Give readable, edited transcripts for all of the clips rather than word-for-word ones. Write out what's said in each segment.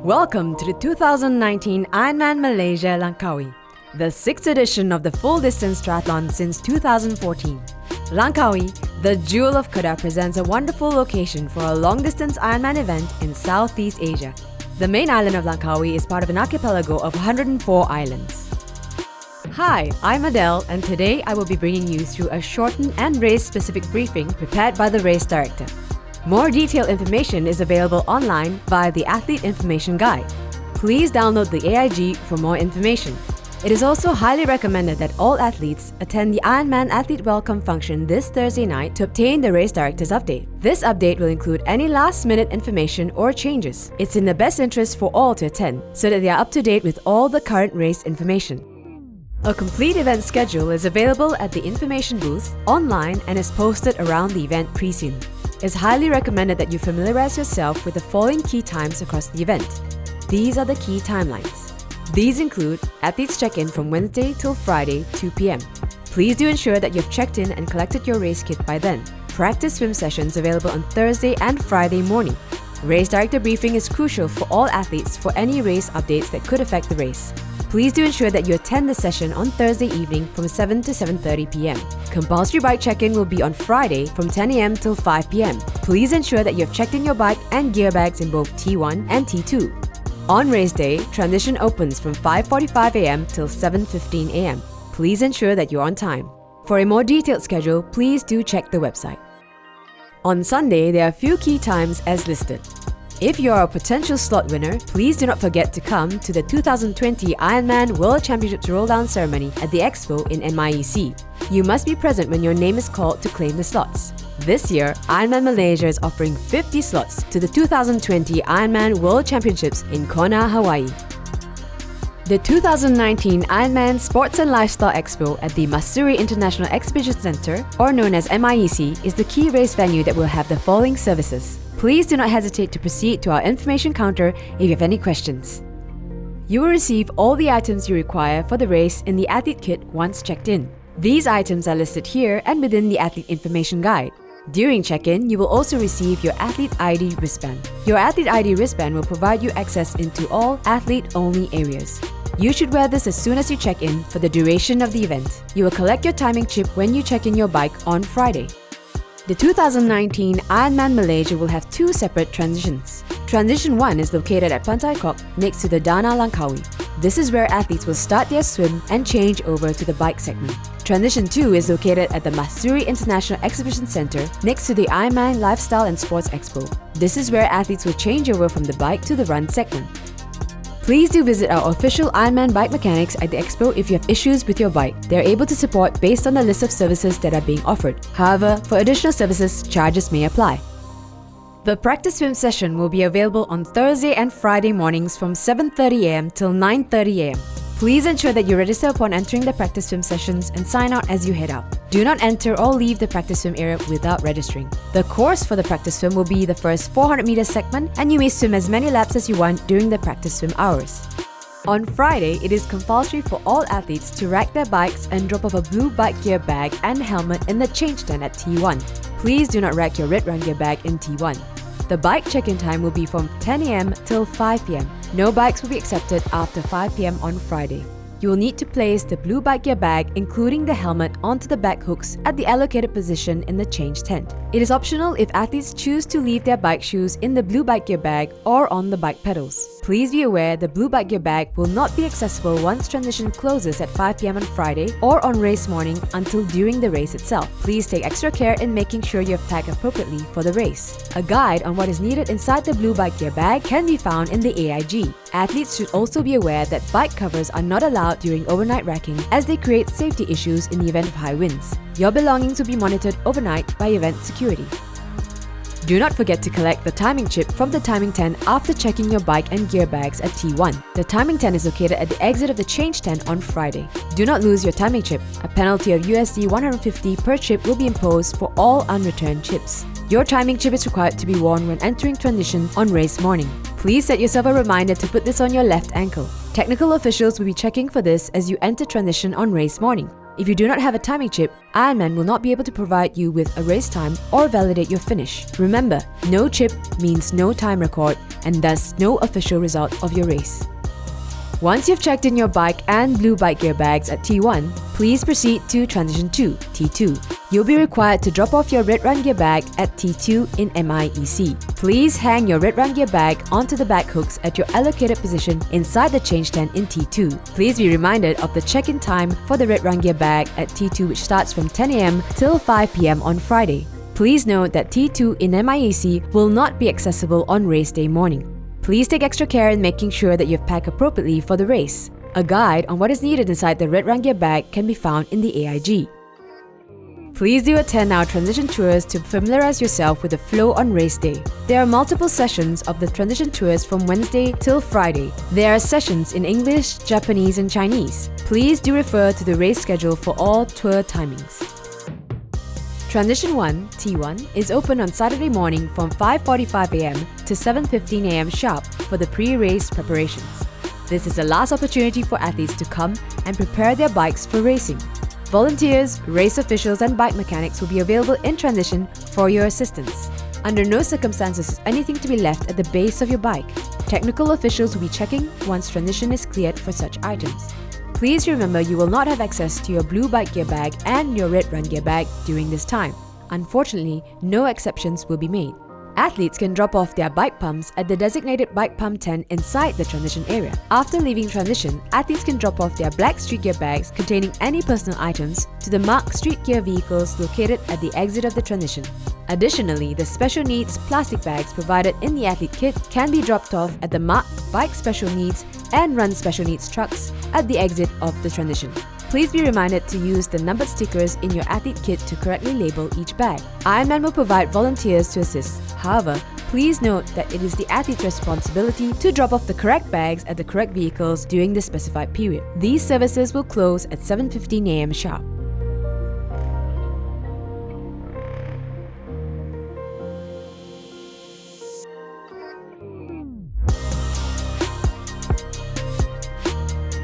Welcome to the 2019 IRONMAN Malaysia Langkawi, the 6th edition of the full-distance triathlon since 2014. Langkawi, the jewel of Kedah, presents a wonderful location for a long-distance Ironman event in Southeast Asia. The main island of Langkawi is part of an archipelago of 104 islands. Hi, I'm Adele, and today I will be bringing you through a shortened and race-specific briefing prepared by the race director. More detailed information is available online via the Athlete Information Guide. Please download the AIG for more information. It is also highly recommended that all athletes attend the Ironman Athlete Welcome function this Thursday night to obtain the race director's update. This update will include any last-minute information or changes. It's in the best interest for all to attend so that they are up to date with all the current race information. A complete event schedule is available at the information booth, online, and is posted around the event pre-scene. It's highly recommended that you familiarize yourself with the following key times across the event. These are the key timelines. These include athletes check-in from Wednesday till Friday, 2 p.m. Please do ensure that you've checked in and collected your race kit by then. Practice swim sessions available on Thursday and Friday morning. Race director briefing is crucial for all athletes for any race updates that could affect the race. Please do ensure that you attend the session on Thursday evening from 7 to 7:30 p.m. Compulsory bike check-in will be on Friday from 10 a.m. till 5 p.m. Please ensure that you have checked in your bike and gear bags in both T1 and T2. On race day, transition opens from 5:45 a.m. till 7:15 a.m. Please ensure that you're on time. For a more detailed schedule, please do check the website. On Sunday, there are a few key times as listed. If you are a potential slot winner, please do not forget to come to the 2020 Ironman World Championships Roll-Down Ceremony at the Expo in MIEC. You must be present when your name is called to claim the slots. This year, Ironman Malaysia is offering 50 slots to the 2020 Ironman World Championships in Kona, Hawaii. The 2019 Ironman Sports and Lifestyle Expo at the Masuri International Exhibition Centre, or known as MIEC, is the key race venue that will have the following services. Please do not hesitate to proceed to our information counter if you have any questions. You will receive all the items you require for the race in the athlete kit once checked in. These items are listed here and within the Athlete Information Guide. During check-in, you will also receive your Athlete ID wristband. Your Athlete ID wristband will provide you access into all athlete-only areas. You should wear this as soon as you check in for the duration of the event. You will collect your timing chip when you check in your bike on Friday. The 2019 Ironman Malaysia will have two separate transitions. Transition 1 is located at Pantai Kok next to the Dana Langkawi. This is where athletes will start their swim and change over to the bike segment. Transition 2 is located at the Masuri International Exhibition Centre next to the Ironman Lifestyle and Sports Expo. This is where athletes will change over from the bike to the run segment. Please do visit our official Ironman bike mechanics at the Expo if you have issues with your bike. They are able to support based on the list of services that are being offered. However, for additional services, charges may apply. The practice swim session will be available on Thursday and Friday mornings from 7:30 a.m. till 9:30 a.m. Please ensure that you register upon entering the practice swim sessions and sign out as you head out. Do not enter or leave the practice swim area without registering. The course for the practice swim will be the first 400-meter segment, and you may swim as many laps as you want during the practice swim hours. On Friday, it is compulsory for all athletes to rack their bikes and drop off a blue bike gear bag and helmet in the change tent at T1. Please do not rack your red run gear bag in T1. The bike check-in time will be from 10 a.m. till 5 p.m. No bikes will be accepted after 5 p.m. on Friday. You will need to place the blue bike gear bag, including the helmet, onto the back hooks at the allocated position in the change tent. It is optional if athletes choose to leave their bike shoes in the blue bike gear bag or on the bike pedals. Please be aware the blue bike gear bag will not be accessible once transition closes at 5 p.m. on Friday or on race morning until during the race itself. Please take extra care in making sure you have packed appropriately for the race. A guide on what is needed inside the blue bike gear bag can be found in the AIG. Athletes should also be aware that bike covers are not allowed during overnight racking as they create safety issues in the event of high winds. Your belongings will be monitored overnight by event security. Do not forget to collect the timing chip from the timing tent after checking your bike and gear bags at T1. The timing tent is located at the exit of the change tent on Friday. Do not lose your timing chip. A penalty of USD 150 per chip will be imposed for all unreturned chips. Your timing chip is required to be worn when entering transition on race morning. Please set yourself a reminder to put this on your left ankle. Technical officials will be checking for this as you enter transition on race morning. If you do not have a timing chip, Ironman will not be able to provide you with a race time or validate your finish. Remember, no chip means no time record and thus no official result of your race. Once you've checked in your bike and blue bike gear bags at T1, please proceed to Transition 2, T2. You'll be required to drop off your red run gear bag at T2 in MIEC. Please hang your red run gear bag onto the bag hooks at your allocated position inside the change tent in T2. Please be reminded of the check-in time for the red run gear bag at T2, which starts from 10 AM till 5 PM on Friday. Please note that T2 in MIEC will not be accessible on race day morning. Please take extra care in making sure that you've packed appropriately for the race. A guide on what is needed inside the red run gear bag can be found in the AIG. Please do attend our transition tours to familiarize yourself with the flow on race day. There are multiple sessions of the transition tours from Wednesday till Friday. There are sessions in English, Japanese and Chinese. Please do refer to the race schedule for all tour timings. Transition 1, T1, is open on Saturday morning from 5:45 AM to 7:15 AM sharp for the pre-race preparations. This is the last opportunity for athletes to come and prepare their bikes for racing. Volunteers, race officials and bike mechanics will be available in transition for your assistance. Under no circumstances is anything to be left at the base of your bike. Technical officials will be checking once transition is cleared for such items. Please remember you will not have access to your blue bike gear bag and your red run gear bag during this time. Unfortunately, no exceptions will be made. Athletes can drop off their bike pumps at the designated bike pump tent inside the transition area. After leaving transition, athletes can drop off their black street gear bags containing any personal items to the marked street gear vehicles located at the exit of the transition. Additionally, the special needs plastic bags provided in the athlete kit can be dropped off at the marked bike special needs and run special needs trucks at the exit of the transition. Please be reminded to use the numbered stickers in your athlete kit to correctly label each bag. Ironman will provide volunteers to assist. However, please note that it is the athlete's responsibility to drop off the correct bags at the correct vehicles during the specified period. These services will close at 7:15 AM sharp.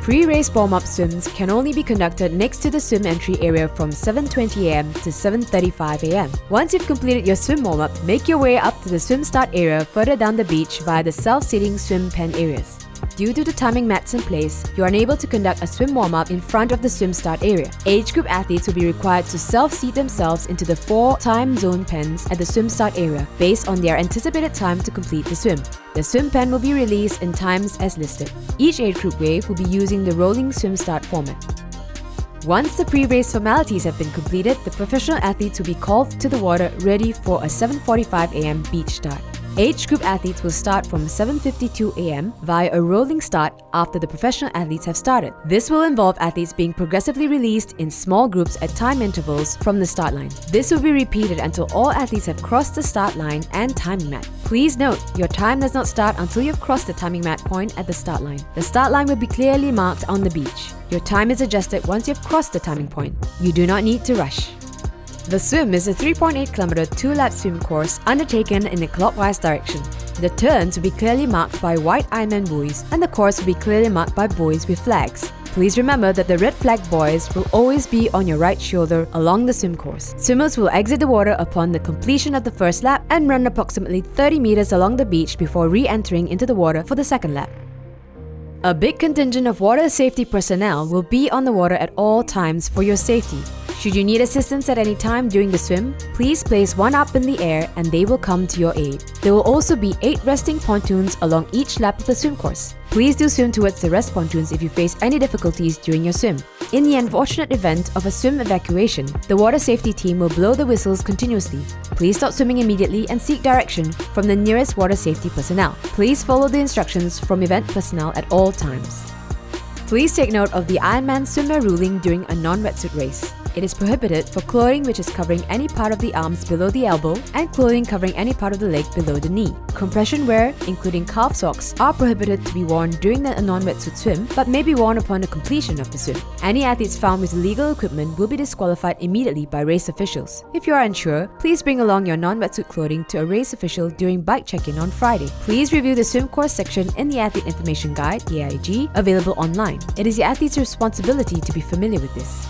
Pre-race warm-up swims can only be conducted next to the swim entry area from 7:20 AM to 7:35 AM. Once you've completed your swim warm-up, make your way up to the swim start area further down the beach via the self-seating swim pen areas. Due to the timing mats in place, you are unable to conduct a swim warm-up in front of the swim start area. Age group athletes will be required to self-seat themselves into the 4 time zone pens at the swim start area based on their anticipated time to complete the swim. The swim pen will be released in times as listed. Each age group wave will be using the rolling swim start format. Once the pre-race formalities have been completed, the professional athletes will be called to the water ready for a 7:45 AM beach start. Age group athletes will start from 7:52 AM via a rolling start after the professional athletes have started. This will involve athletes being progressively released in small groups at time intervals from the start line. This will be repeated until all athletes have crossed the start line and timing mat. Please note, your time does not start until you've crossed the timing mat point at the start line. The start line will be clearly marked on the beach. Your time is adjusted once you've crossed the timing point. You do not need to rush. The swim is a 3.8 km 2-lap swim course undertaken in a clockwise direction. The turns will be clearly marked by white Ironman buoys and the course will be clearly marked by buoys with flags. Please remember that the red flag buoys will always be on your right shoulder along the swim course. Swimmers will exit the water upon the completion of the first lap and run approximately 30 meters along the beach before re-entering into the water for the second lap. A big contingent of water safety personnel will be on the water at all times for your safety. Should you need assistance at any time during the swim, please place one up in the air and they will come to your aid. There will also be 8 resting pontoons along each lap of the swim course. Please do swim towards the rest pontoons if you face any difficulties during your swim. In the unfortunate event of a swim evacuation, the water safety team will blow the whistles continuously. Please stop swimming immediately and seek direction from the nearest water safety personnel. Please follow the instructions from event personnel at all times. Please take note of the Ironman swimwear ruling during a non-wetsuit race. It is prohibited for clothing which is covering any part of the arms below the elbow and clothing covering any part of the leg below the knee. Compression wear, including calf socks, are prohibited to be worn during the non-wetsuit swim but may be worn upon the completion of the swim. Any athletes found with illegal equipment will be disqualified immediately by race officials. If you are unsure, please bring along your non-wetsuit clothing to a race official during bike check-in on Friday. Please review the swim course section in the Athlete Information Guide, AIG, available online. It is the athlete's responsibility to be familiar with this.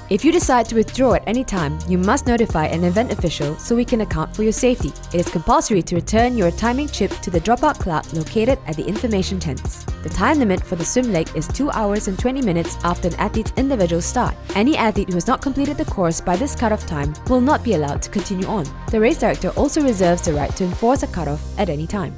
If you decide to withdraw at any time, you must notify an event official so we can account for your safety. It is compulsory to return your timing chip to the dropout clerk located at the information tents. The time limit for the swim leg is 2 hours and 20 minutes after an athlete's individual start. Any athlete who has not completed the course by this cutoff time will not be allowed to continue on. The race director also reserves the right to enforce a cutoff at any time.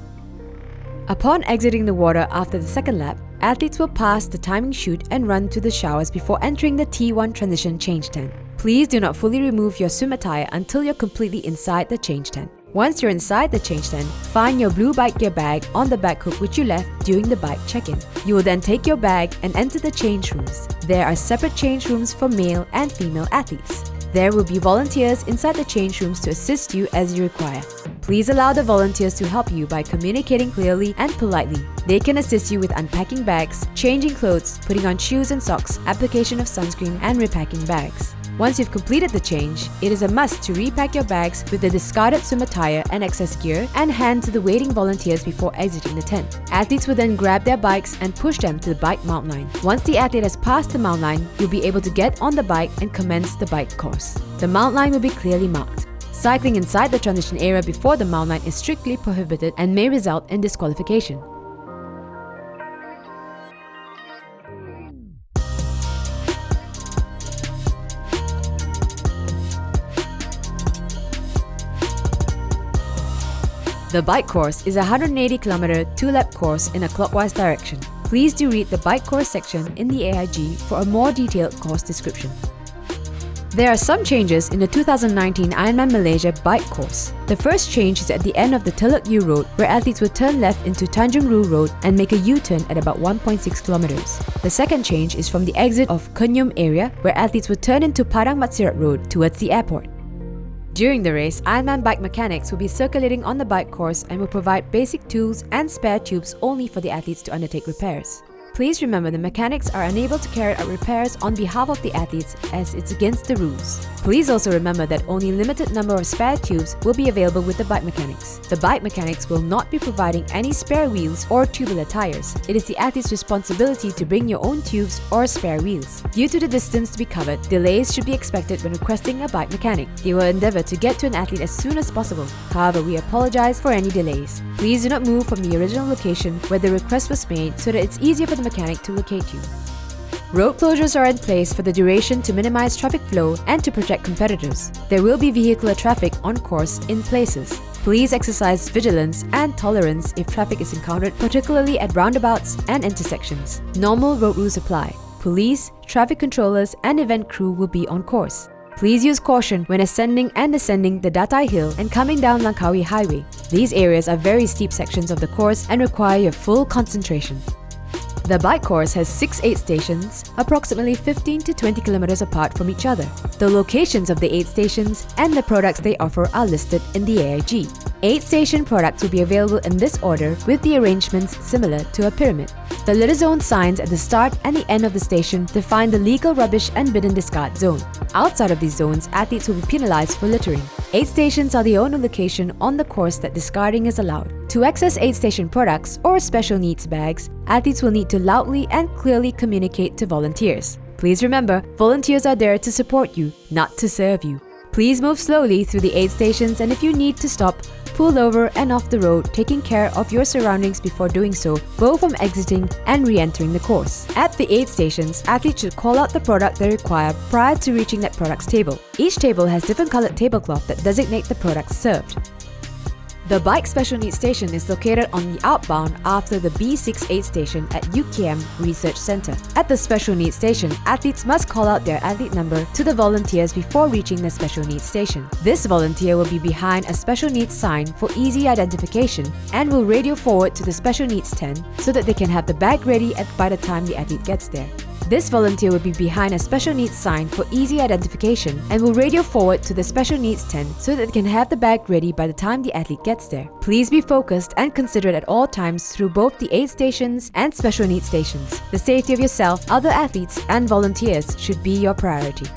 Upon exiting the water after the second lap, athletes will pass the timing chute and run to the showers before entering the T1 transition change tent. Please do not fully remove your swim attire until you're completely inside the change tent. Once you're inside the change tent, find your blue bike gear bag on the back hook which you left during the bike check-in. You will then take your bag and enter the change rooms. There are separate change rooms for male and female athletes. There will be volunteers inside the change rooms to assist you as you require. Please allow the volunteers to help you by communicating clearly and politely. They can assist you with unpacking bags, changing clothes, putting on shoes and socks, application of sunscreen, and repacking bags. Once you've completed the change, it is a must to repack your bags with the discarded swim attire and excess gear and hand to the waiting volunteers before exiting the tent. Athletes will then grab their bikes and push them to the bike mount line. Once the athlete has passed the mount line, you'll be able to get on the bike and commence the bike course. The mount line will be clearly marked. Cycling inside the transition area before the mount line is strictly prohibited and may result in disqualification. The bike course is a 180km 2-lap course in a clockwise direction. Please do read the bike course section in the AIG for a more detailed course description. There are some changes in the 2019 Ironman Malaysia bike course. The first change is at the end of the Teluk U Road, where athletes will turn left into Tanjung Ru Road and make a U-turn at about 1.6 kilometers. The second change is from the exit of Kenyum area, where athletes will turn into Padang Matsirat Road towards the airport. During the race, Ironman bike mechanics will be circulating on the bike course and will provide basic tools and spare tubes only for the athletes to undertake repairs. Please remember the mechanics are unable to carry out repairs on behalf of the athletes as it's against the rules. Please also remember that only a limited number of spare tubes will be available with the bike mechanics. The bike mechanics will not be providing any spare wheels or tubular tires. It is the athlete's responsibility to bring your own tubes or spare wheels. Due to the distance to be covered, delays should be expected when requesting a bike mechanic. They will endeavour to get to an athlete as soon as possible. However, we apologise for any delays. Please do not move from the original location where the request was made so that it's easier for the mechanic to locate you. Road closures are in place for the duration to minimize traffic flow and to protect competitors. There will be vehicular traffic on course in places. Please exercise vigilance and tolerance if traffic is encountered, particularly at roundabouts and intersections. Normal road rules apply. Police, traffic controllers, and event crew will be on course. Please use caution when ascending and descending the Datai Hill and coming down Langkawi Highway. These areas are very steep sections of the course and require your full concentration. The bike course has 6 aid stations, approximately 15 to 20 kilometers apart from each other. The locations of the aid stations and the products they offer are listed in the AIG. Aid station products will be available in this order with the arrangements similar to a pyramid. The litter zone signs at the start and the end of the station define the legal rubbish and bin and discard zone. Outside of these zones, athletes will be penalized for littering. Aid stations are the only location on the course that discarding is allowed. To access aid station products or special needs bags, athletes will need to loudly and clearly communicate to volunteers. Please remember, volunteers are there to support you, not to serve you. Please move slowly through the aid stations, and if you need to stop, pull over and off the road, taking care of your surroundings before doing so, both from exiting and re-entering the course. At the aid stations, athletes should call out the product they require prior to reaching that product's table. Each table has different colored tablecloth that designate the products served. The bike special needs station is located on the outbound after the B6 aid station at UKM Research Centre. At the special needs station, athletes must call out their athlete number to the volunteers before reaching the special needs station. This volunteer will be behind a special needs sign for easy identification and will radio forward to the special needs tent so that they can have the bag ready by the time the athlete gets there. This volunteer will be behind a special needs sign for easy identification and will radio forward to the special needs tent so that they can have the bag ready by the time the athlete gets there. Please be focused and considerate at all times through both the aid stations and special needs stations. The safety of yourself, other athletes, and volunteers should be your priority.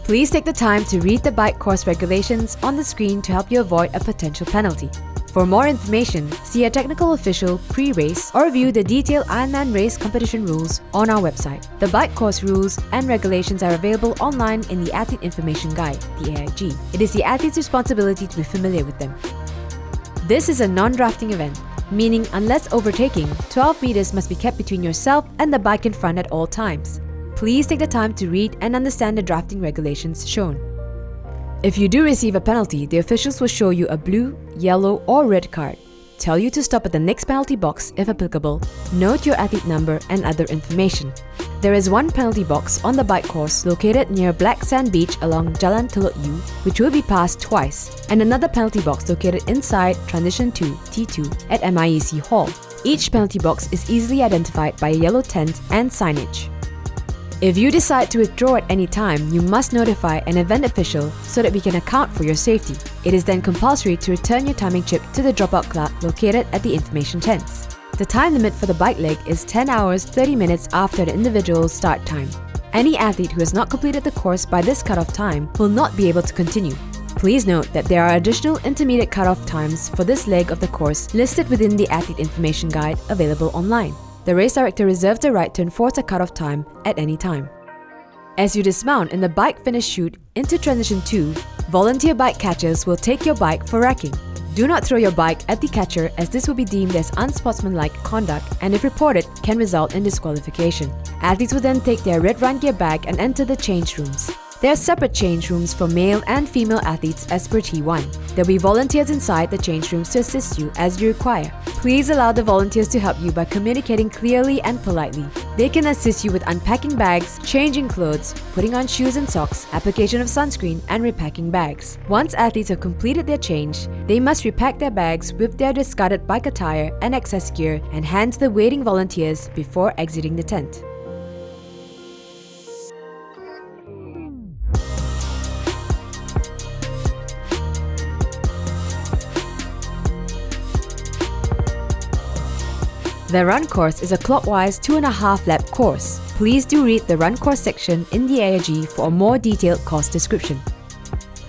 Please take the time to read the bike course regulations on the screen to help you avoid a potential penalty. For more information, see a technical official pre-race or view the detailed Ironman race competition rules on our website. The bike course rules and regulations are available online in the Athlete Information Guide, the AIG. It is the athlete's responsibility to be familiar with them. This is a non-drafting event, meaning unless overtaking, 12 meters must be kept between yourself and the bike in front at all times. Please take the time to read and understand the drafting regulations shown. If you do receive a penalty, the officials will show you a blue, yellow or red card, tell you to stop at the next penalty box if applicable, note your athlete number and other information. There is one penalty box on the bike course located near Black Sand Beach along Jalan Teluk U, which will be passed twice, and another penalty box located inside Transition 2 T2 at MIEC Hall. Each penalty box is easily identified by a yellow tent and signage. If you decide to withdraw at any time, you must notify an event official so that we can account for your safety. It is then compulsory to return your timing chip to the dropout clerk located at the information tents. The time limit for the bike leg is 10 hours 30 minutes after the individual's start time. Any athlete who has not completed the course by this cutoff time will not be able to continue. Please note that there are additional intermediate cutoff times for this leg of the course listed within the Athlete Information Guide available online. The race director reserves the right to enforce a cutoff time at any time. As you dismount in the bike finish chute into Transition 2, volunteer bike catchers will take your bike for racking. Do not throw your bike at the catcher as this will be deemed as unsportsmanlike conduct and if reported can result in disqualification. Athletes will then take their red run gear bag and enter the change rooms. There are separate change rooms for male and female athletes as per T1. There will be volunteers inside the change rooms to assist you as you require. Please allow the volunteers to help you by communicating clearly and politely. They can assist you with unpacking bags, changing clothes, putting on shoes and socks, application of sunscreen, and repacking bags. Once athletes have completed their change, they must repack their bags with their discarded bike attire and excess gear and hand to the waiting volunteers before exiting the tent. The run course is a clockwise 2.5 lap course. Please do read the run course section in the AIG for a more detailed course description.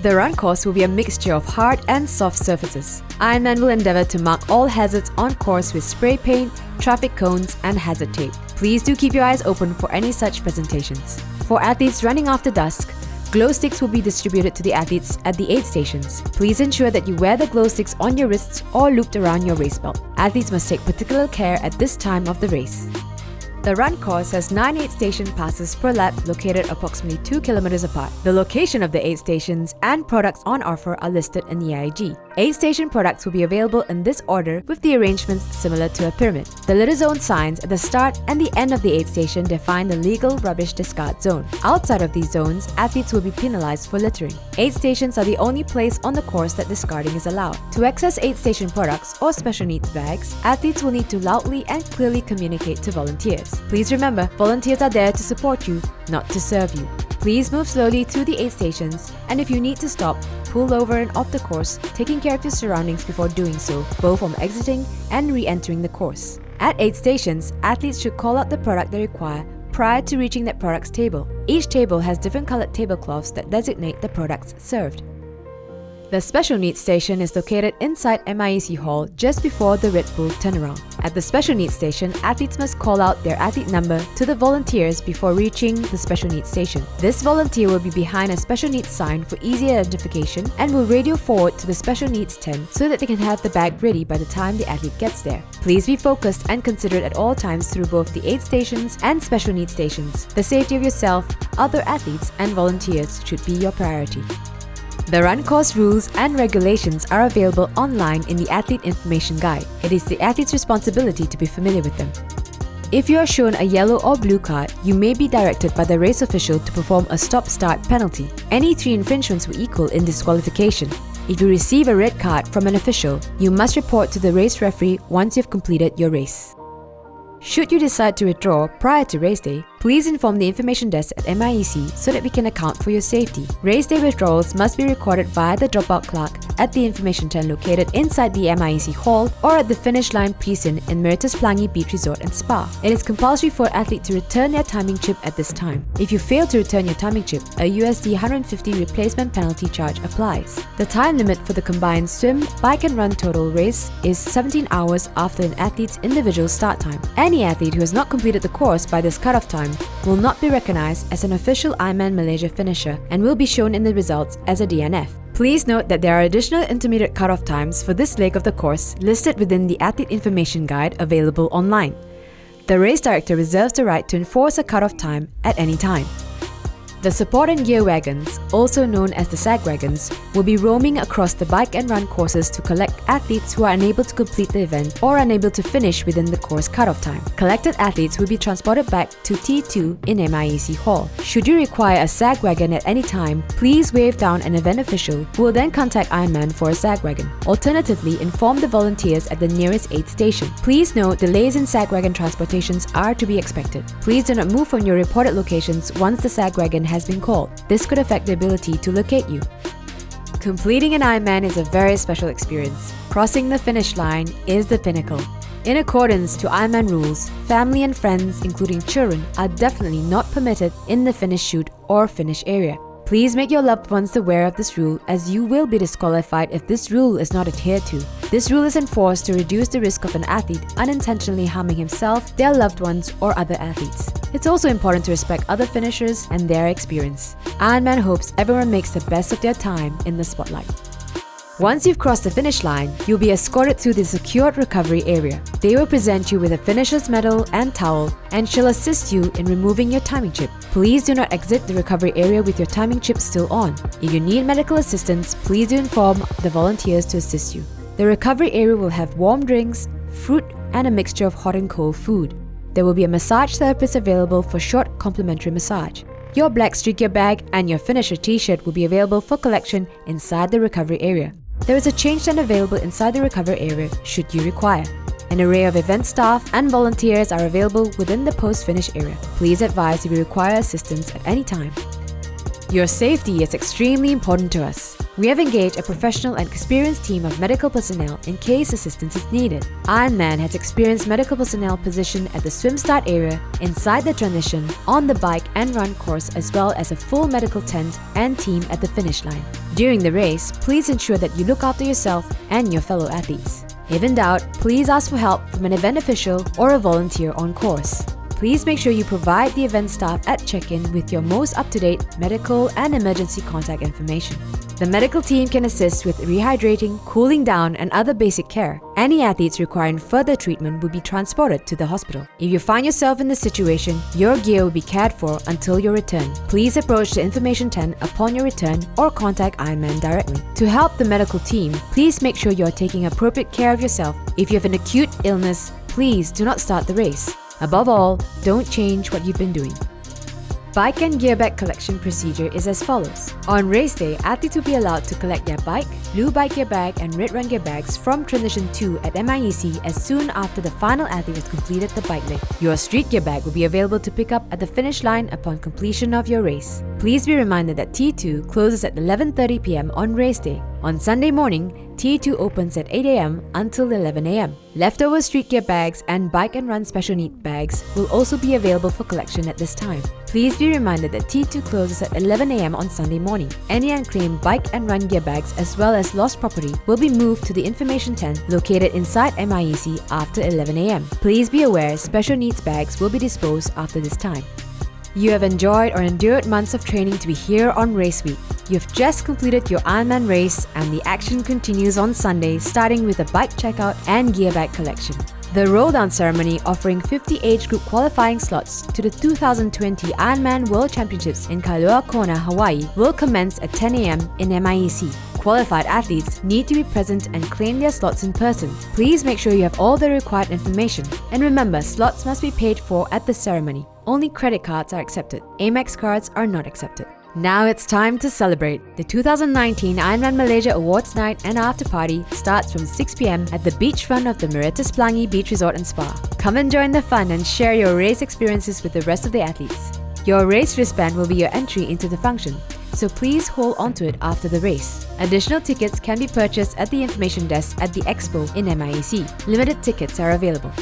The run course will be a mixture of hard and soft surfaces. Ironman will endeavour to mark all hazards on course with spray paint, traffic cones and hazard tape. Please do keep your eyes open for any such presentations. For athletes running after dusk, glow sticks will be distributed to the athletes at the aid stations. Please ensure that you wear the glow sticks on your wrists or looped around your waist belt. Athletes must take particular care at this time of the race. The run course has 9 aid station passes per lap located approximately 2 kilometers apart. The location of the aid stations and products on offer are listed in the AIG. Aid station products will be available in this order with the arrangements similar to a pyramid. The litter zone signs at the start and the end of the aid station define the legal rubbish discard zone. Outside of these zones, athletes will be penalized for littering. Aid stations are the only place on the course that discarding is allowed. To access aid station products or special needs bags, athletes will need to loudly and clearly communicate to volunteers. Please remember, volunteers are there to support you, not to serve you. Please move slowly through the aid stations, and if you need to stop, pull over and off the course, taking care of your surroundings before doing so, both from exiting and re-entering the course. At aid stations, athletes should call out the product they require prior to reaching that product's table. Each table has different colored tablecloths that designate the products served. The Special Needs Station is located inside MIEC Hall just before the Red Bull turnaround. At the Special Needs Station, athletes must call out their athlete number to the volunteers before reaching the Special Needs Station. This volunteer will be behind a Special Needs sign for easy identification and will radio forward to the Special Needs tent so that they can have the bag ready by the time the athlete gets there. Please be focused and considerate at all times through both the aid stations and Special Needs stations. The safety of yourself, other athletes, and volunteers should be your priority. The run course rules and regulations are available online in the Athlete Information Guide. It is the athlete's responsibility to be familiar with them. If you are shown a yellow or blue card, you may be directed by the race official to perform a stop-start penalty. Any 3 infringements will equal in disqualification. If you receive a red card from an official, you must report to the race referee once you've completed your race. Should you decide to withdraw prior to race day, Please inform the information desk at MIEC so that we can account for your safety. Race day withdrawals must be recorded via the dropout clerk at the information tent located inside the MIEC hall or at the finish line precinct in Meritus Pelangi Beach Resort and Spa. It is compulsory for athletes to return their timing chip at this time. If you fail to return your timing chip, a USD 150 replacement penalty charge applies. The time limit for the combined swim, bike and run total race is 17 hours after an athlete's individual start time. Any athlete who has not completed the course by this cutoff time will not be recognized as an official IRONMAN Malaysia finisher and will be shown in the results as a DNF. Please note that there are additional intermediate cutoff times for this leg of the course listed within the Athlete Information Guide available online. The race director reserves the right to enforce a cutoff time at any time. The support and gear wagons, also known as the SAG wagons, will be roaming across the bike and run courses to collect athletes who are unable to complete the event or unable to finish within the course cutoff time. Collected athletes will be transported back to T2 in MIEC Hall. Should you require a SAG wagon at any time, please wave down an event official who will then contact IRONMAN for a SAG wagon. Alternatively, inform the volunteers at the nearest aid station. Please note delays in SAG wagon transportations are to be expected. Please do not move from your reported locations once the SAG wagon has been called. This could affect the ability to locate you. Completing an Ironman is a very special experience. Crossing the finish line is the pinnacle. In accordance to Ironman rules, family and friends, including children, are definitely not permitted in the finish chute or finish area. Please make your loved ones aware of this rule, as you will be disqualified if this rule is not adhered to. This rule is enforced to reduce the risk of an athlete unintentionally harming himself, their loved ones, or other athletes. It's also important to respect other finishers and their experience. Ironman hopes everyone makes the best of their time in the spotlight. Once you've crossed the finish line, you'll be escorted to the secured recovery area. They will present you with a finisher's medal and towel and shall assist you in removing your timing chip. Please do not exit the recovery area with your timing chip still on. If you need medical assistance, please do inform the volunteers to assist you. The recovery area will have warm drinks, fruit, and a mixture of hot and cold food. There will be a massage therapist available for short complimentary massage. Your black street gear bag and your finisher t-shirt will be available for collection inside the recovery area. There is a change tent available inside the recovery area should you require. An array of event staff and volunteers are available within the post-finish area. Please advise if you require assistance at any time. Your safety is extremely important to us. We have engaged a professional and experienced team of medical personnel in case assistance is needed. Ironman has experienced medical personnel positioned at the swim start area, inside the transition, on the bike and run course, as well as a full medical tent and team at the finish line. During the race, please ensure that you look after yourself and your fellow athletes. If in doubt, please ask for help from an event official or a volunteer on course. Please make sure you provide the event staff at check-in with your most up-to-date medical and emergency contact information. The medical team can assist with rehydrating, cooling down, and other basic care. Any athletes requiring further treatment will be transported to the hospital. If you find yourself in this situation, your gear will be cared for until your return. Please approach the information tent upon your return or contact Ironman directly. To help the medical team, please make sure you are taking appropriate care of yourself. If you have an acute illness, please do not start the race. Above all, don't change what you've been doing. Bike and gear bag collection procedure is as follows. On race day, athletes will be allowed to collect their bike, blue bike gear bag and red run gear bags from Transition 2 at MIEC as soon after the final athlete has completed the bike leg. Your street gear bag will be available to pick up at the finish line upon completion of your race. Please be reminded that T2 closes at 11:30 p.m. on race day. On Sunday morning, T2 opens at 8 a.m. until 11 a.m. Leftover street gear bags and bike and run special need bags will also be available for collection at this time. Please be reminded that T2 closes at 11 a.m. on Sunday morning. Any unclaimed bike and run gear bags as well as lost property will be moved to the information tent located inside MIEC after 11 a.m. Please be aware special needs bags will be disposed after this time. You have enjoyed or endured months of training to be here on race week. You've just completed your Ironman race and the action continues on Sunday, starting with a bike checkout and gear bag collection. The roll-down ceremony, offering 50 age group qualifying slots to the 2020 Ironman World Championships in Kailua Kona, Hawaii, will commence at 10 a.m. in MIEC. Qualified athletes need to be present and claim their slots in person. Please make sure you have all the required information. And remember, slots must be paid for at the ceremony. Only credit cards are accepted. Amex cards are not accepted. Now it's time to celebrate. The 2019 Ironman Malaysia Awards Night and After Party starts from 6 p.m. at the beachfront of the Meritus Pelangi Beach Resort and Spa. Come and join the fun and share your race experiences with the rest of the athletes. Your race wristband will be your entry into the function, so please hold onto it after the race. Additional tickets can be purchased at the information desk at the expo in MIAC. Limited tickets are available.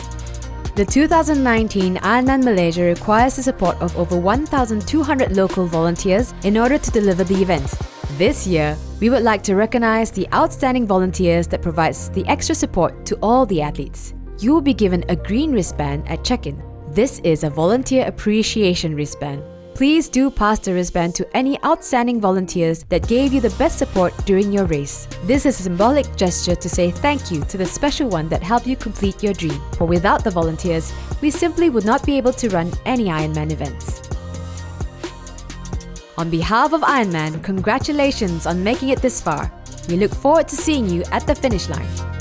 The 2019 Ironman Malaysia requires the support of over 1,200 local volunteers in order to deliver the event. This year, we would like to recognize the outstanding volunteers that provides the extra support to all the athletes. You will be given a green wristband at check-in. This is a volunteer appreciation wristband. Please do pass the wristband to any outstanding volunteers that gave you the best support during your race. This is a symbolic gesture to say thank you to the special one that helped you complete your dream. For without the volunteers, we simply would not be able to run any Ironman events. On behalf of Ironman, congratulations on making it this far. We look forward to seeing you at the finish line.